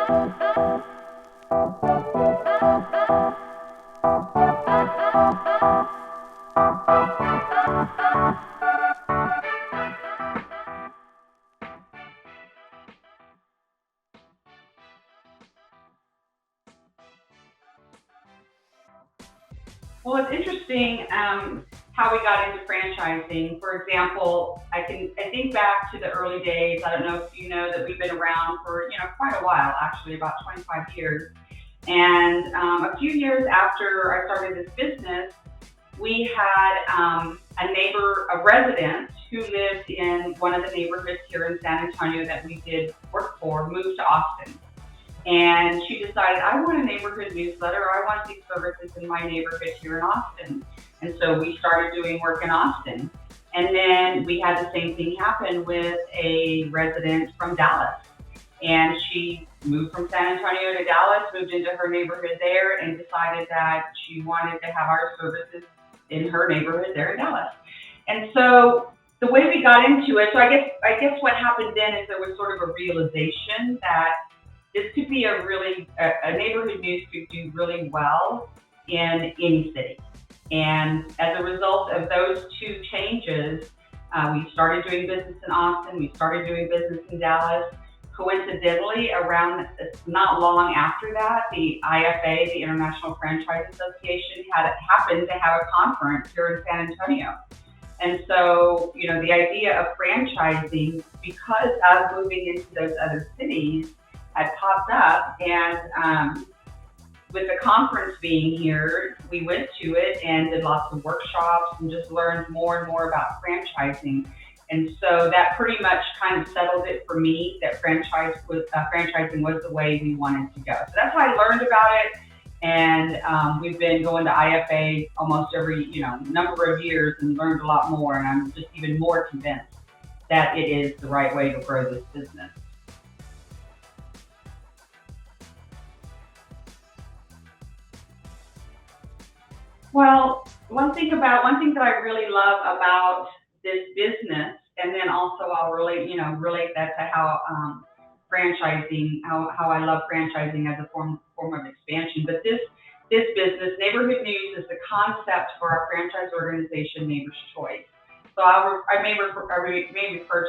Well, it's interesting how we got into franchising. For example, I think back to the early days. I don't know if you know that we've been around for quite a while, actually about 25 years. And a few years after I started this business, we had a neighbor, a resident who lived in one of the neighborhoods here in San Antonio that we did work for, moved to Austin. And she decided, I want a neighborhood newsletter. I want these services in my neighborhood here in Austin. And so we started doing work in Austin. And then we had the same thing happen with a resident from Dallas. And she moved from San Antonio to Dallas, moved into her neighborhood there, and decided that she wanted to have our services in her neighborhood there in Dallas. And so the way we got into it, so I guess what happened then is there was sort of a realization that this could be a neighborhood news could do really well in any city. And as a result of those two changes, we started doing business in Austin, we started doing business in Dallas. Coincidentally, around not long after that, the IFA, the International Franchise Association, happened to have a conference here in San Antonio. And so, the idea of franchising, because of moving into those other cities, had popped up, and with the conference being here, we went to it and did lots of workshops and just learned more and more about franchising. And so that pretty much kind of settled it for me that franchising was the way we wanted to go. So that's how I learned about it. And we've been going to IFA almost every number of years and learned a lot more. And I'm just even more convinced that it is the right way to grow this business. Well, one thing that I really love about this business, and then also I'll relate that to how franchising, how I love franchising as a form of expansion. But this business, Neighborhood News, is the concept for our franchise organization, Neighbor's Choice. So I may refer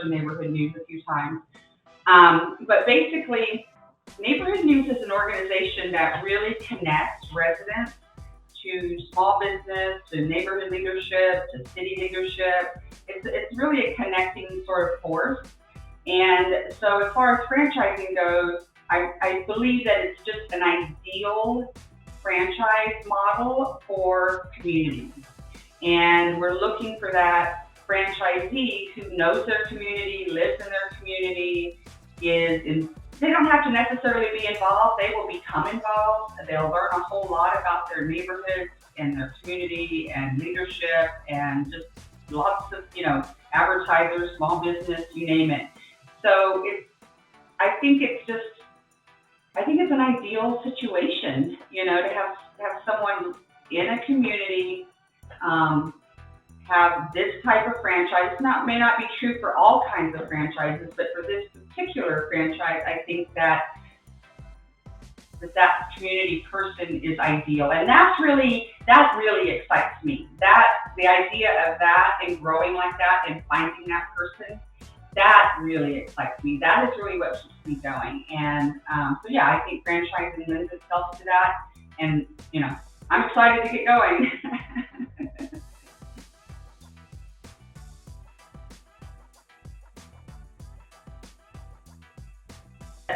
to Neighborhood News a few times, but basically, Neighborhood News is an organization that really connects residents to small business, to neighborhood leadership, to city leadership. It's really a connecting sort of force. And so as far as franchising goes, I believe that it's just an ideal franchise model for communities. And we're looking for that franchisee who knows their community, lives in their community, they don't have to necessarily be involved. They will become involved. They'll learn a whole lot about their neighborhoods and their community and leadership and just lots of, advertisers, small business, you name it. So I think it's an ideal situation, to have someone in a community, have this type of franchise. May not be true for all kinds of franchises, but for this particular franchise, I think that community person is ideal, and that really excites me. The idea of that and growing like that and finding that person, that really excites me. That is really what keeps me going. And so yeah, I think franchising lends itself to that, and I'm excited to get going.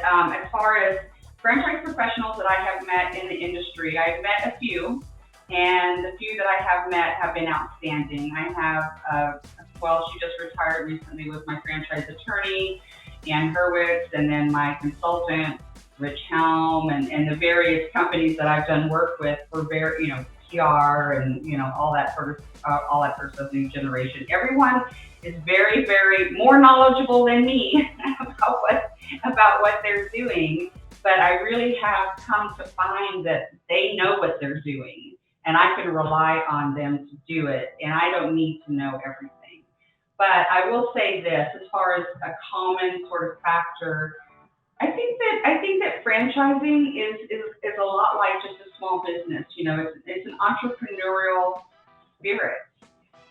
As far as franchise professionals that I have met in the industry, I've met a few, and the few that I have met have been outstanding. I have, she just retired recently, with my franchise attorney, Ann Hurwitz, and then my consultant, Rich Helm, and the various companies that I've done work with for PR and all that sort of stuff, new generation. Everyone is very, very more knowledgeable than me about what they're doing, but I really have come to find that they know what they're doing, and I can rely on them to do it, and I don't need to know everything. But I will say this, as far as a common sort of factor, I think that franchising is a lot like just a small business. It's an entrepreneurial spirit.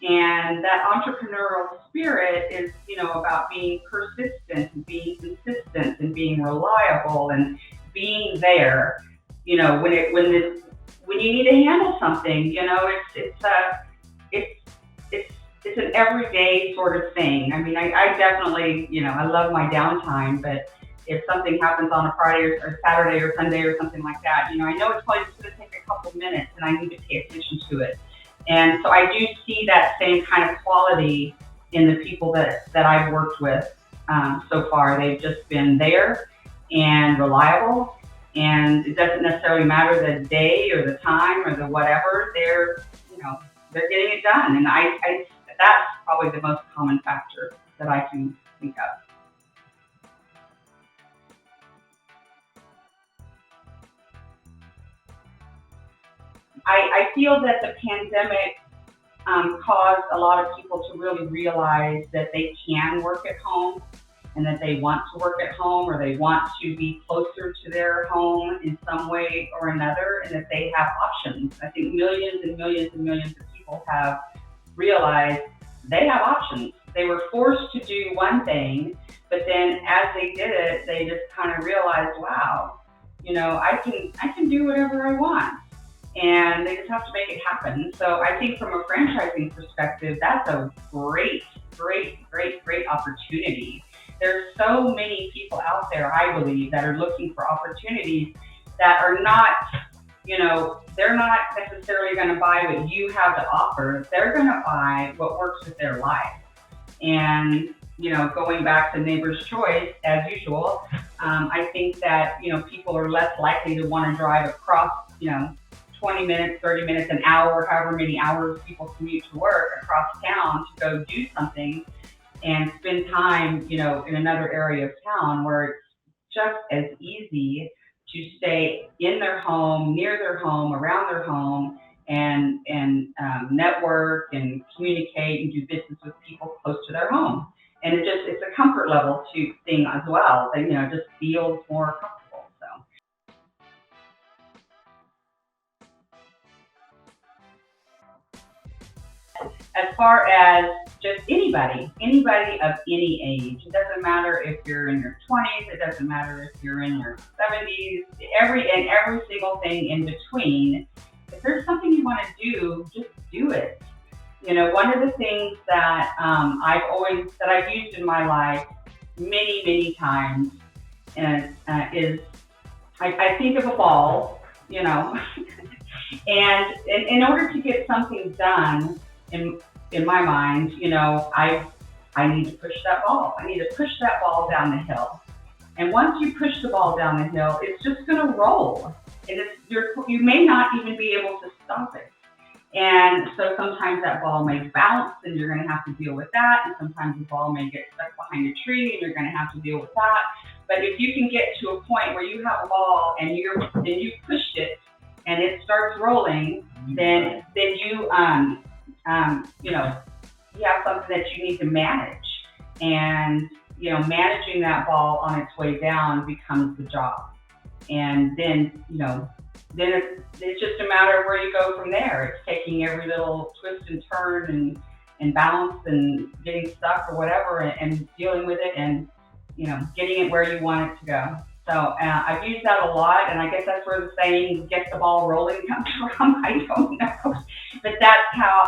And that entrepreneurial spirit is, about being persistent and being consistent and being reliable and being there. When you need to handle something, it's it's an everyday sort of thing. I mean, I definitely, I love my downtime, but if something happens on a Friday or Saturday or Sunday or something like that, I know it's probably just going to take a couple minutes and I need to pay attention to it. And so I do see that same kind of quality in the people that I've worked with so far. They've just been there and reliable, and it doesn't necessarily matter the day or the time or the whatever. They're getting it done, and I that's probably the most common factor that I can think of. I feel that the pandemic caused a lot of people to really realize that they can work at home and that they want to work at home, or they want to be closer to their home in some way or another, and that they have options. I think millions and millions and millions of people have realized they have options. They were forced to do one thing, but then as they did it, they just kind of realized, wow, I can do whatever I want. And they just have to make it happen. So I think from a franchising perspective, that's a great, great, great, great opportunity. There's so many people out there, I believe, that are looking for opportunities that are not, they're not necessarily going to buy what you have to offer. They're going to buy what works with their life. And, going back to neighbor's choice, as usual, I think that, people are less likely to want to drive across, 20 minutes, 30 minutes, an hour, however many hours people commute to work across town to go do something and spend time, in another area of town where it's just as easy to stay in their home, near their home, around their home, and network and communicate and do business with people close to their home. And it's a comfort level thing as well. That, just feels more comfortable. So. As far as just anybody of any age. It doesn't matter if you're in your 20s, it doesn't matter if you're in your 70s, every single thing in between. If there's something you want to do, just do it. One of the things that I've used in my life many, many times is I think of a ball, and in order to get something done, in my mind, I need to push that ball. I need to push that ball down the hill. And once you push the ball down the hill, it's just going to roll. And you may not even be able to stop it. And so sometimes that ball may bounce and you're going to have to deal with that. And sometimes the ball may get stuck behind a tree and you're going to have to deal with that. But if you can get to a point where you have a ball and you pushed it and it starts rolling, then you you have something that you need to manage, and managing that ball on its way down becomes the job. And then it's just a matter of where you go from there. It's taking every little twist and turn and bounce and getting stuck or whatever, and dealing with it and getting it where you want it to go. So I've used that a lot, and I guess that's where the saying "get the ball rolling" comes from. I don't know, but that's how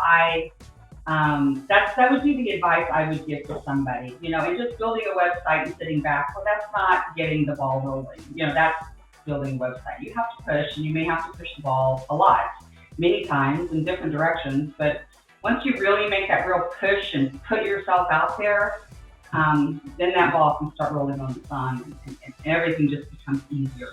that would be the advice I would give to somebody. And just building a website and sitting back, well, that's not getting the ball rolling. That's building a website. You have to push, and you may have to push the ball a lot, many times in different directions. But once you really make that real push and put yourself out there, then that ball can start rolling on its own, and everything just becomes easier.